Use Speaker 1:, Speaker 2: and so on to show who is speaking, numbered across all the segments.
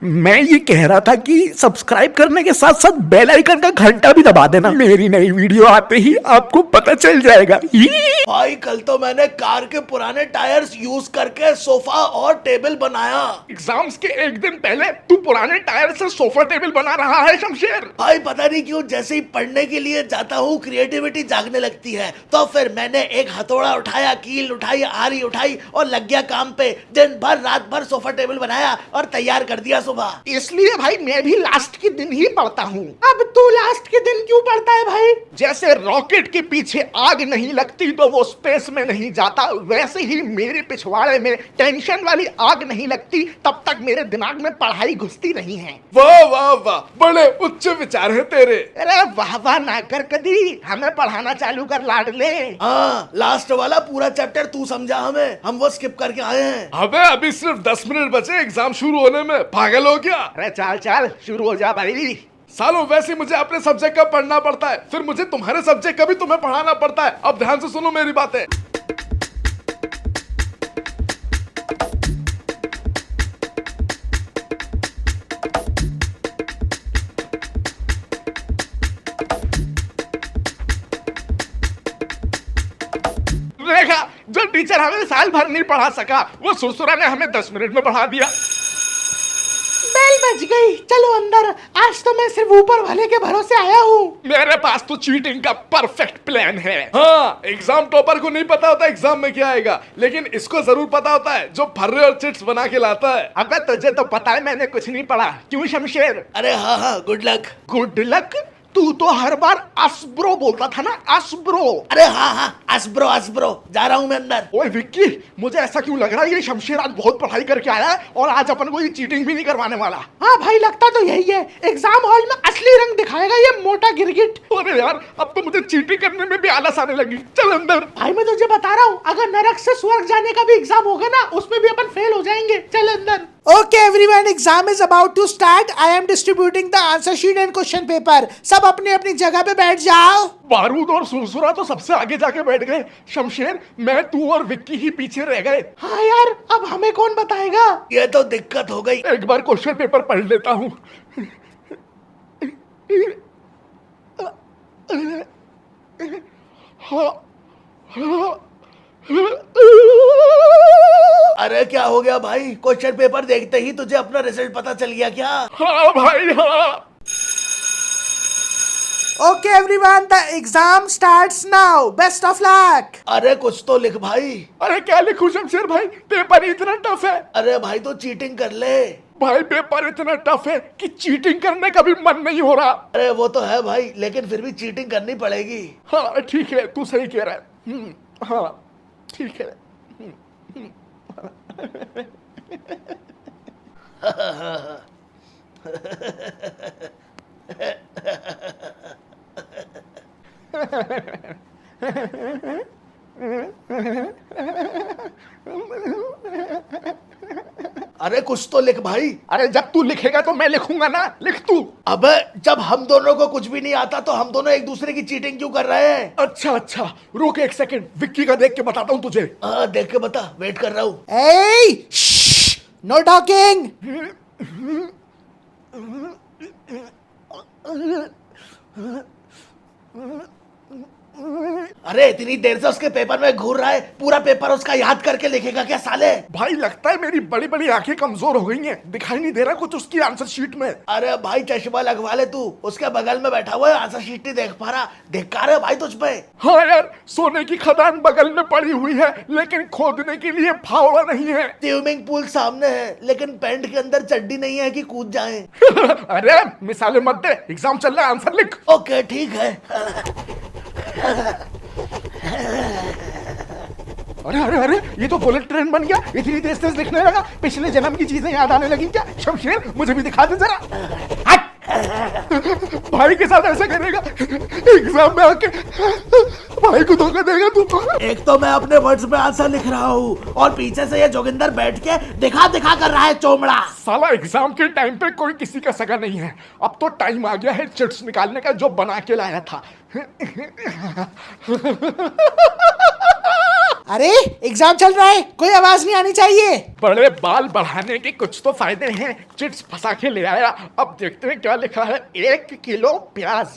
Speaker 1: मैं ये कह रहा था कि सब्सक्राइब करने के साथ साथ बेल आइकन का घंटा भी दबा देना। मेरी नई वीडियो आते ही आपको पता चल जाएगा।
Speaker 2: भाई कल तो मैंने कार के पुराने टायर्स यूज करके सोफा और टेबल बनाया।
Speaker 3: एग्जाम्स के एक दिन पहले तू पुराने टायर से सोफा टेबल बना रहा है शमशेर।
Speaker 2: भाई पता नहीं क्यों जैसे ही पढ़ने के लिए जाता हूँ क्रिएटिविटी जागने लगती है। तो फिर मैंने एक हथौड़ा उठाया, कील उठाई, आरी उठाई और लग गया काम पे। दिन भर रात भर सोफा टेबल बनाया और तैयार कर दिया सुबह।
Speaker 3: इसलिए भाई मैं भी लास्ट के दिन ही पढ़ता हूँ।
Speaker 2: अब तू लास्ट के दिन क्यों पढ़ता है भाई?
Speaker 3: जैसे रॉकेट के पीछे आग नहीं लगती तो वो स्पेस में नहीं जाता, वैसे ही मेरे पिछवाड़े में टेंशन वाली आग नहीं लगती तब तक मेरे दिमाग में पढ़ाई घुसती नहीं है।
Speaker 4: वाह वाह वाह, बड़े उच्च विचार है तेरे।
Speaker 3: अरे वाह वाह ना कर, कदी हमें पढ़ाना चालू कर लाडले।
Speaker 2: हाँ, लास्ट वाला पूरा चैप्टर तू समझा हमें, हम वो स्किप करके आए हैं।
Speaker 4: अबे अभी सिर्फ 10 मिनट बचे एग्जाम शुरू होने में, पागल हो क्या?
Speaker 3: अरे चल चल शुरू हो जा भाई।
Speaker 4: सालों वैसे मुझे अपने सब्जेक्ट का पढ़ना पड़ता है, फिर मुझे तुम्हारे सब्जेक्ट का भी तुम्हें पढ़ाना पड़ता है। अब ध्यान से सुनो मेरी बातें।
Speaker 3: देखा, जो टीचर हमें साल भर नहीं पढ़ा सका वो सुरसुरा ने हमें 10 मिनट में पढ़ा दिया।
Speaker 2: बेल बज गई, चलो अंदर। आज तो मैं सिर्फ ऊपर वाले के भरोसे आया हूँ।
Speaker 3: मेरे पास तो चीटिंग का परफेक्ट प्लान है।
Speaker 4: हाँ, एग्जाम टॉपर को नहीं पता होता एग्जाम में क्या आएगा, लेकिन इसको जरूर पता होता है जो फर्रे और चिट्स बना के लाता है।
Speaker 3: अबे तुझे तो पता है मैंने कुछ नहीं पढ़ा, क्यों शमशेर?
Speaker 2: अरे हाँ हाँ, गुड लक।
Speaker 3: Good luck? तू तो हर बार असब्रो बोलता था ना, असब्रो।
Speaker 2: अरे हाँ हाँ, असब्रो असब्रो। जा रहा हूँ मैं अंदर।
Speaker 3: ओए विक्की, मुझे ऐसा क्यों लग रहा है ये शमशेर आज बहुत पढ़ाई करके आया है और आज अपन को ये चीटिंग भी नहीं करवाने वाला।
Speaker 2: हाँ भाई, लगता तो यही है। एग्जाम हॉल में असली रंग दिखाएगा ये मोटा गिरगिट।
Speaker 3: अरे यार, अब तो मुझे चीटिंग करने में भी आलस आने लगी। चल अंदर।
Speaker 2: भाई मैं तुझे बता रहा हूँ, अगर नरक से स्वर्ग जाने का भी एग्जाम होगा ना, उसमें भी अपन फेल हो जाएंगे। चल अंदर। Okay everyone, exam is about to start. I am distributing the answer sheet and question paper. सब अपनी अपनी जगह पे बैठ जाओ।
Speaker 3: बारूद और सुरसुरा तो सबसे आगे जाके बैठ गए। शमशेर, मैं, तू और विक्की ही पीछे रह गए।
Speaker 2: हाँ यार, अब हमें कौन बताएगा? ये तो दिक्कत हो गई।
Speaker 3: एक बार क्वेश्चन पेपर पढ़ लेता हूँ।
Speaker 2: अरे क्या हो गया भाई? क्वेश्चन पेपर देखते ही तुझे अपना रिजल्ट पता चल गया क्या?
Speaker 3: हाँ भाई हाँ।
Speaker 2: Okay everyone, the exam starts now. Best of luck. अरे कुछ तो लिख भाई।
Speaker 3: अरे क्या लिखूं शमशेर भाई, पेपर इतना टफ है।
Speaker 2: अरे भाई तो चीटिंग कर ले।
Speaker 3: भाई पेपर इतना टफ है कि चीटिंग करने का भी मन नहीं हो रहा।
Speaker 2: अरे वो तो है भाई, लेकिन फिर भी चीटिंग करनी पड़ेगी।
Speaker 3: हाँ ठीक है, तू सही कह रहा है। हाँ ठीक है।
Speaker 2: अरे कुछ तो लिख भाई।
Speaker 3: अरे जब तू लिखेगा तो मैं लिखूंगा ना, लिख तू।
Speaker 2: अबे जब हम दोनों को कुछ भी नहीं आता तो हम दोनों एक दूसरे की चीटिंग क्यों कर रहे हैं?
Speaker 3: अच्छा अच्छा, रुक एक सेकंड, विक्की का देख के बताता हूँ तुझे।
Speaker 2: हाँ देख के बता, वेट कर रहा हूँ। ए, नो टॉकिंग। अरे इतनी देर से उसके पेपर में घूर रहा है, पूरा पेपर उसका याद करके लिखेगा क्या साले?
Speaker 3: भाई लगता है मेरी बड़ी बड़ी आंखें कमजोर हो गई हैं, दिखाई नहीं दे रहा कुछ उसकी आंसर शीट में।
Speaker 2: अरे भाई चश्मा लगवा ले तू, उसके बगल में बैठा हुआ है, आंसर शीट नहीं देख पा रहा। धिक्कार है भाई तुझ पे।
Speaker 3: हाँ यार, सोने की खदान बगल में पड़ी हुई है लेकिन खोदने के लिए फावड़ा नहीं है।
Speaker 2: स्विमिंग पूल सामने है लेकिन पैंट के अंदर चड्डी नहीं है कि कूद जाए।
Speaker 3: अरे मिसालें मत दे, एग्जाम चल रहा है, आंसर लिख।
Speaker 2: ओके ठीक है।
Speaker 3: अरे अरे अरे, ये तो बुलेट ट्रेन बन गया, इतनी तेज तेज दिखने लगा। पिछले जन्म की चीजें याद आने लगी क्या? शमशेर मुझे भी दिखा दे जरा। भाई के साथ ऐसा करेगा एग्जाम में आके? भाई को धोखा देगा तू।
Speaker 2: एक तो मैं अपने वर्ड्स में आंसर लिख रहा हूँ और पीछे से ये जोगिंदर बैठ के दिखा दिखा कर रहा है चोमड़ा।
Speaker 3: साला एग्जाम के टाइम पे कोई किसी का सगा नहीं है। अब तो टाइम आ गया है चिट्स निकालने का जो बना के लाया था।
Speaker 5: अरे एग्जाम चल रहा है, कोई आवाज नहीं आनी चाहिए।
Speaker 3: बड़े बाल बढ़ाने के कुछ तो फायदे हैं। चिट्स फंसा के ले आया। अब देखते हैं क्या लिखा है। 1 किलो प्याज,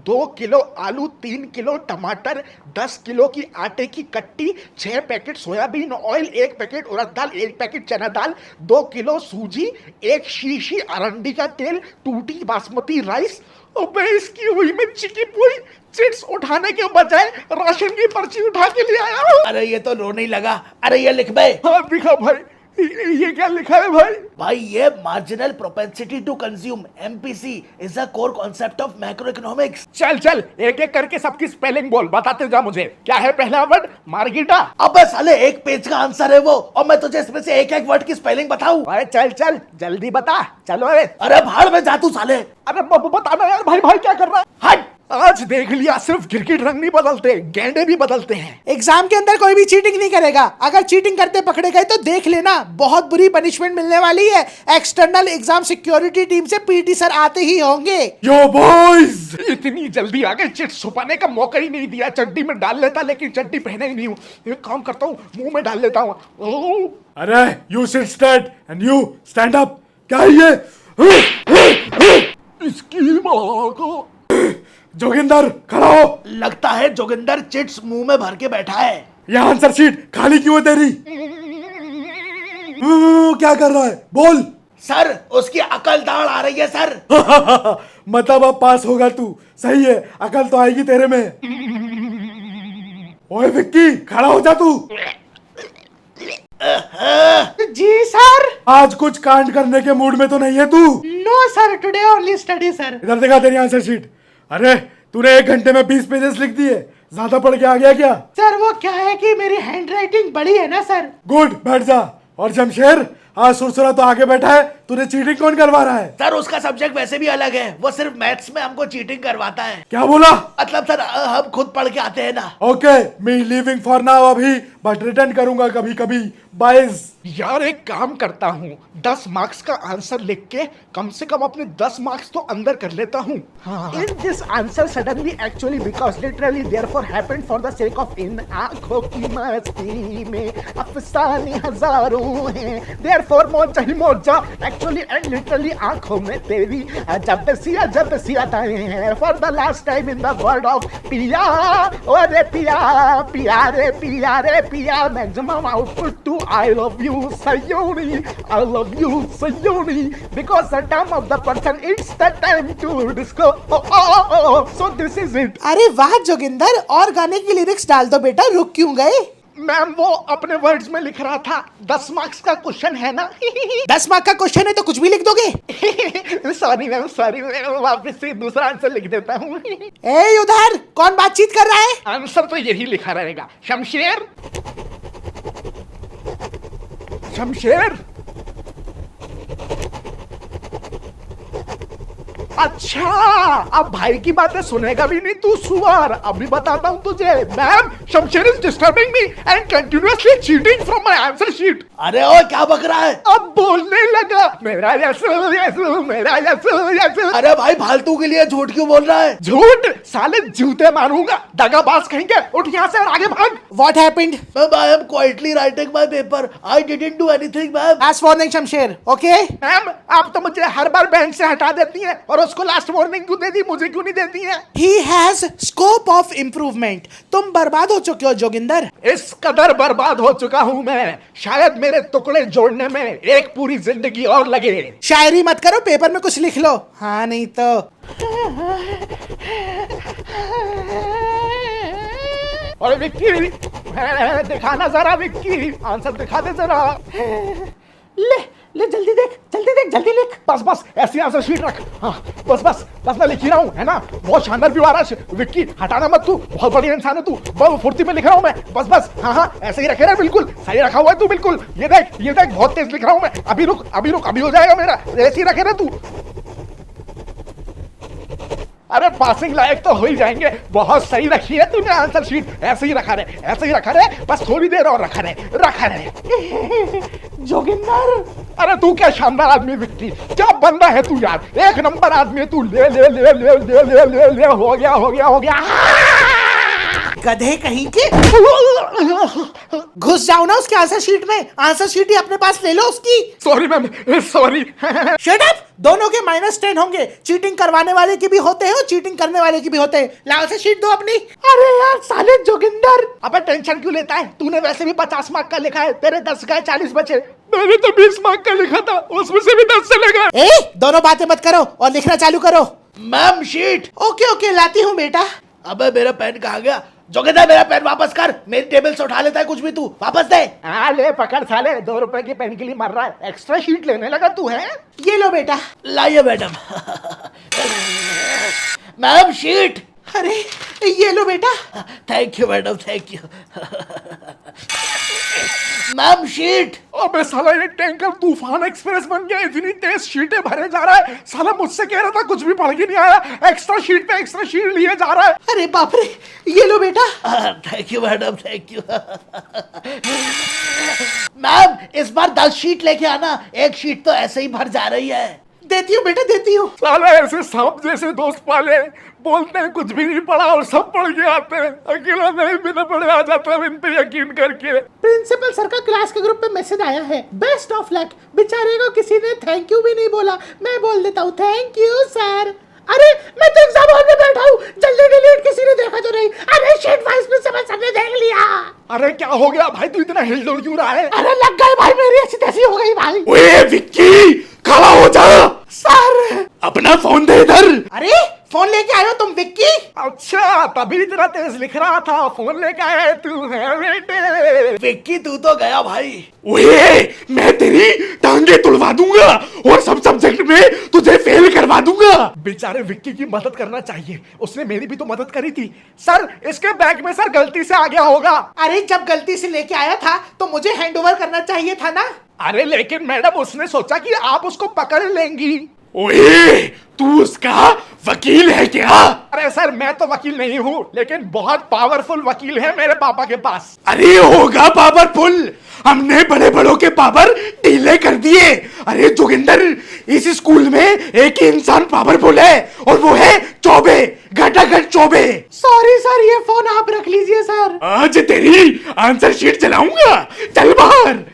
Speaker 3: 2 किलो आलू, 3 किलो टमाटर, 10 किलो की आटे की कट्टी, 6 पैकेट सोयाबीन ऑयल, 1 पैकेट उड़द दाल, 1 पैकेट चना दाल, 2 किलो सूजी, 1 शीशी अरंडी का तेल, टूटी बासमती राइस। और मैं इसकी हुई में चिकी पुई चिट्स उठाने के बजाय राशन की पर्ची उठा के ले आया हूँ।
Speaker 2: अरे ये तो रोने ही लगा। अरे ये लिख बे।
Speaker 3: हाँ दिखा भाई, ये क्या लिखा है भाई?
Speaker 2: भाई ये marginal propensity to consume MPC is a core concept of macroeconomics.
Speaker 3: चल चल एक एक करके सबकी स्पेलिंग बोल, बताते जा मुझे। क्या है पहला वर्ड? मार्गिटा।
Speaker 2: अबे साले 1 पेज का आंसर है वो, और मैं तुझे इसमें से एक एक वर्ड की स्पेलिंग बताऊं?
Speaker 3: अरे चल चल जल्दी बता। चलो अरे
Speaker 2: अरे भाड़ में जा तू साले।
Speaker 3: अरे बताना यार। भाई भाई क्या कर रहा है?
Speaker 2: हट।
Speaker 3: आज देख लिया, सिर्फ क्रिकेट रंग नहीं बदलते, गेंडे भी बदलते हैं।
Speaker 5: एग्जाम के अंदर कोई भी चीटिंग नहीं करेगा। अगर चीटिंग करते पकड़े गए तो देख लेना, बहुत बुरी पनिशमेंट मिलने वाली है। एक्सटर्नल एग्जाम सिक्योरिटी टीम से पीटी सर आते ही होंगे।
Speaker 4: यो बॉयज,
Speaker 3: इतनी जल्दी आके चिट्स छुपाने का मौका ही नहीं दिया। चड्डी में डाल लेता, लेकिन चड्डी पहने ही नहीं हूँ। एक काम करता हूँ, मुंह में डाल लेता हूँ।
Speaker 4: अरे you sit straight and you stand up. क्या है ये?
Speaker 3: इसकी माँ को।
Speaker 4: जोगिंदर खड़ा हो।
Speaker 2: लगता है जोगिंदर चिट्स मुंह में भर के बैठा है।
Speaker 4: ये आंसर शीट खाली क्यों है तेरी? क्या कर रहा है? बोल।
Speaker 2: सर उसकी अकल दाढ़ आ रही है सर।
Speaker 4: मतलब अब पास होगा तू। सही है, अकल तो आएगी तेरे में। ओए विक्की, खड़ा हो जा तू।
Speaker 5: जी सर।
Speaker 4: आज कुछ कांड करने के मूड में तो नहीं है तू?
Speaker 5: No sir, today only study sir.
Speaker 4: इधर दिखा तेरी आंसर शीट। अरे तूने 1 घंटे में 20 पेजेस लिख दिए, ज्यादा पढ़ के आ गया क्या?
Speaker 5: सर वो क्या है कि मेरी हैंडराइटिंग बड़ी है ना सर।
Speaker 4: गुड, बैठ जा। और जमशेर, आज सुरसुरा तो आगे बैठा है, तूने चीटिंग कौन करवा रहा है?
Speaker 2: सर उसका सब्जेक्ट वैसे भी अलग है, वो सिर्फ मैथ्स में हमको चीटिंग करवाता है।
Speaker 4: क्या बोला?
Speaker 2: मतलब सर हम खुद पढ़ के आते हैं ना।
Speaker 4: Okay, me leaving for now अभी, बट रिटर्न करूंगा कभी कभी। बाइज।
Speaker 3: यार एक काम करता हूँ, 10 मार्क्स का आंसर लिख के कम से कम अपने 10 मार्क्स तो अंदर कर लेता हूँ। In this answer suddenly actually because literally therefore happened for the sake of इन आंखों की मस्ती में अफसाने हजारों हैं, देयरफोर मौजा ही मौजा एक्चुअली एंड लिटरली आंखों में तेरी जब सिया ताए हैं for the last time in the world of पिया। ओरे पिया पिया रे पिया maximum output to I love you Sayoni, I love you Sayoni, because the time of the person it's the time to disco. So this is it.
Speaker 5: अरे वाह जोगिंदर, और गाने की लिरिक्स डाल दो बेटा, रुक क्यों गए?
Speaker 3: मैम वो अपने वर्ड्स में लिख रहा था, 10 मार्क्स का क्वेश्चन है ना।
Speaker 5: 10 मार्क का क्वेश्चन है तो कुछ भी लिख दोगे?
Speaker 3: सॉरी मैम, वापस से दूसरा आंसर लिख देता हूँ।
Speaker 5: ए उधर कौन बातचीत कर रहा है?
Speaker 3: आंसर तो यही लिखा रहेगा, शमशेर। शमशेर, अच्छा अब भाई की बातें सुनेगा भी नहीं तू सुअर। अभी बताता हूँ तुझे। Ma'am, Shamsher is disturbing me and continuously cheating from my answer sheet.
Speaker 2: अरे ओ क्या बक रहा है?
Speaker 3: अब बोलने लगा, मेरा यसु।
Speaker 2: अरे भाई फालतू के लिए झूठ क्यों बोल रहा है?
Speaker 3: झूठ? साले जूते मारूंगा, दगाबाज कहेंगे। उठ यहाँ से और आगे भाग।
Speaker 5: What happened?
Speaker 2: Ma'am I am quietly writing my paper, I didn't do anything ma'am.
Speaker 5: Last warning Shamsher, okay?
Speaker 3: Ma'am आप तो मुझे हर बार बेंच से हटा देती हैं, और उसको लास्ट वार्निंग क्यों दे दी, मुझे क्यों नहीं देती हैं?
Speaker 5: He has scope of improvement. तुम बर्बाद हो चुके हो जोगिंदर।
Speaker 3: इस कदर बर्बाद हो चुका हूँ मैं, शायद मेरे टुकड़े जोड़ने में एक पूरी जिंदगी और लगे।
Speaker 5: शायरी मत करो, पेपर में कुछ लिख लो। हाँ नहीं तो।
Speaker 3: और विक्की, दिखाना जरा विक्की, आंसर दिखा दे जरा। ले जल्दी देख, जल्दी लिख। बस ऐसी आंसर शीट रख। हाँ बस मैं लिख ही रहा हूँ, है ना। बहुत शानदार व्यू आ रहा है विक्की, हटाना मत तू, बहुत बढ़िया इंसान है तू, बहुत फुर्ती में लिख रहा हूँ मैं। बस हाँ ऐसे ही रखे रहे, बिल्कुल सही रखा हुआ है तू, बिल्कुल। ये देख बहुत तेज लिख रहा हूँ मैं। अभी रुक अभी हो जाएगा मेरा, ऐसे ही रखे रहे तू। अरे पासिंग लायक तो हो ही जाएंगे। बहुत सही रखी है तूने आंसर शीट, ऐसे ही रखा रहे, बस थोड़ी देर और रखा रहे। जोगिंदर, अरे तू क्या शानदार आदमी विक्की, क्या बंदा है तू यार, एक नंबर आदमी है तू। ले हो गया।
Speaker 5: गधे कहीं के। घुस जाओ ना उसके आंसर शीट में, आंसर शीट ही अपने पास ले लो उसकी।
Speaker 4: Sorry ma'am, sorry.
Speaker 5: Shut up! दोनों के -10 होंगे। चीटिंग करवाने वाले की भी होते हैं और चीटिंग करने वाले की भी होते हैं। लाओ से शीट दो अपनी। अरे यार साले जोगिंदर,
Speaker 3: अबे टेंशन क्यों लेता है? तूने वैसे भी 50 मार्क का लिखा है, तेरे 10 गए 40 बचे।
Speaker 4: मैंने तो 20 मार्क का लिखा था, उसमें से भी 10 चलेगा।
Speaker 5: ए दोनों बातें मत करो और लिखना चालू करो।
Speaker 2: Ma'am sheet.
Speaker 5: ओके ओके लाती हूँ बेटा।
Speaker 2: अबे मेरा पेन कहाँ गया? जोगिंदर मेरा पेन वापस कर। मेरी टेबल से उठा लेता है कुछ भी तू, वापस दे।
Speaker 3: हाँ ले पकड़ साले, 2 रुपए की पेन के लिए मर रहा है। एक्स्ट्रा शीट लेने लगा तू है?
Speaker 5: ये लो बेटा।
Speaker 2: लाइए मैडम। Ma'am sheet.
Speaker 5: अरे ये लो बेटा।
Speaker 2: Thank you madam, thank you. Ma'am sheet.
Speaker 4: अबे साला ये टैंकर तूफान एक्सप्रेस बन गया, इतनी तेज शीटें भरे जा रहा है। साला मुझसे कह रहा था कुछ भी पढ़ के नहीं आया, एक्स्ट्रा शीट पे एक्स्ट्रा शीट लिए जा रहा है।
Speaker 5: अरे बाप रे, ये लो बेटा।
Speaker 2: Thank you madam, thank you. Ma'am इस बार 10 शीट लेके आना, एक शीट तो ऐसे ही भर जा रही है।
Speaker 5: देती हूँ बेटा देती हूँ।
Speaker 4: साला ऐसे सांप जैसे दोस्त पाले, बोलते हैं कुछ भी नहीं पढ़ा और सब पढ़ के आते हैं। अकेला नहीं बिना पढ़े आ जाता हूँ इन पे यकीन करके।
Speaker 5: प्रिंसिपल सर का क्लास के ग्रुप में मैसेज आया है, बेस्ट ऑफ लक। बेचारे को किसी ने थैंक यू भी नहीं बोला, मैं बोल देता हूँ थैंक यू सर। अरे मैं तो एग्जाम हॉल में बैठा हूँ, जल्दी डिलीट, किसी ने देखा तो नहीं? अरे शिट, वाइस प्रिंसिपल सर ने देख लिया।
Speaker 4: अरे क्या हो गया भाई, तू इतना हिलडोल क्यों रहा है?
Speaker 5: अरे लग गए भाई, मेरी ऐसी तैसी हो गई भाई।
Speaker 1: ओए विक्की, खड़ा हो जा।
Speaker 5: सर
Speaker 1: अपना फोन दे इधर।
Speaker 5: अरे फोन लेके आयो तुम विक्की?
Speaker 4: अच्छा तभी इतना तेज लिख रहा था, फोन लेके आया है तू है बेटे।
Speaker 2: विक्की तू तो गया भाई।
Speaker 1: ओए मैं तेरी टांगे तुड़वा दूंगा और सब सब्जेक्ट में तुझे फेल करवा दूंगा।
Speaker 4: बेचारे विक्की की मदद करना चाहिए, उसने मेरी भी तो मदद करी थी। सर इसके बैग में सर गलती से आ गया होगा।
Speaker 5: अरे जब गलती से लेके आया था तो मुझे हैंड ओवर करना चाहिए था ना।
Speaker 4: अरे लेकिन मैडम उसने सोचा कि आप उसको पकड़ लेंगी।
Speaker 1: ओए तू उसका वकील है क्या?
Speaker 4: अरे सर मैं तो वकील नहीं हूँ, लेकिन बहुत पावरफुल वकील है मेरे पापा के पास।
Speaker 1: अरे होगा पावरफुल, हमने बड़े बड़ों के पावर ढीले कर दिए। अरे जोगिंदर, इस स्कूल में एक ही इंसान पावरफुल है और वो है चौबे, घटाघट चौबे।
Speaker 5: सॉरी सर, ये फोन आप रख लीजिए सर।
Speaker 1: आज तेरी आंसर शीट चलाऊंगा, चल बाहर।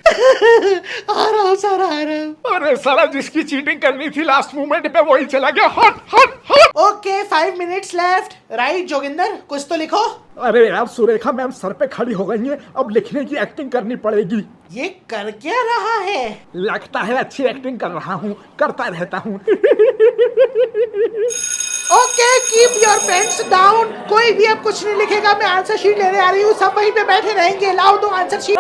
Speaker 5: आ रहा हूँ सर, आ रहा हूँ।
Speaker 4: अरे साला जिसकी चीटिंग करनी थी लास्ट मोमेंट पे वही चला गया। हट हट हट।
Speaker 5: Okay 5 minutes left. Right Joginder, कुछ तो लिखो।
Speaker 4: अरे यार सुरेखा मैम सर पे खड़ी हो गई है, अब लिखने की एक्टिंग करनी पड़ेगी।
Speaker 5: ये कर क्या रहा है?
Speaker 4: लगता है अच्छी एक्टिंग कर रहा हूँ, करता रहता हूँ।
Speaker 5: Okay keep your pens down. कोई भी अब कुछ नहीं लिखेगा, मैं आंसर शीट लेने आ रही हूँ, सब वहीं पे बैठे रहेंगे। लाओ दो आंसर शीट।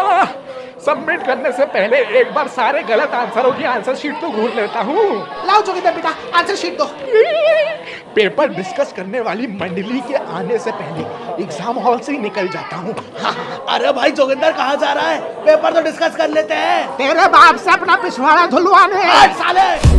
Speaker 4: सबमिट करने से पहले एक बार सारे गलत आंसरों की आंसर शीट को ढूंढ लेता हूँ।
Speaker 5: लाओ जोगिंदर बेटा आंसर शीट दो।
Speaker 4: पेपर डिस्कस करने वाली मंडली के आने से पहले एग्जाम हॉल से ही निकल जाता हूँ।
Speaker 2: अरे भाई जोगिंदर कहाँ जा रहा है? पेपर तो डिस्कस कर लेते हैं।
Speaker 3: तेरे बाप से अपना पिछवाड़ा धुलवाने।
Speaker 2: हट साले।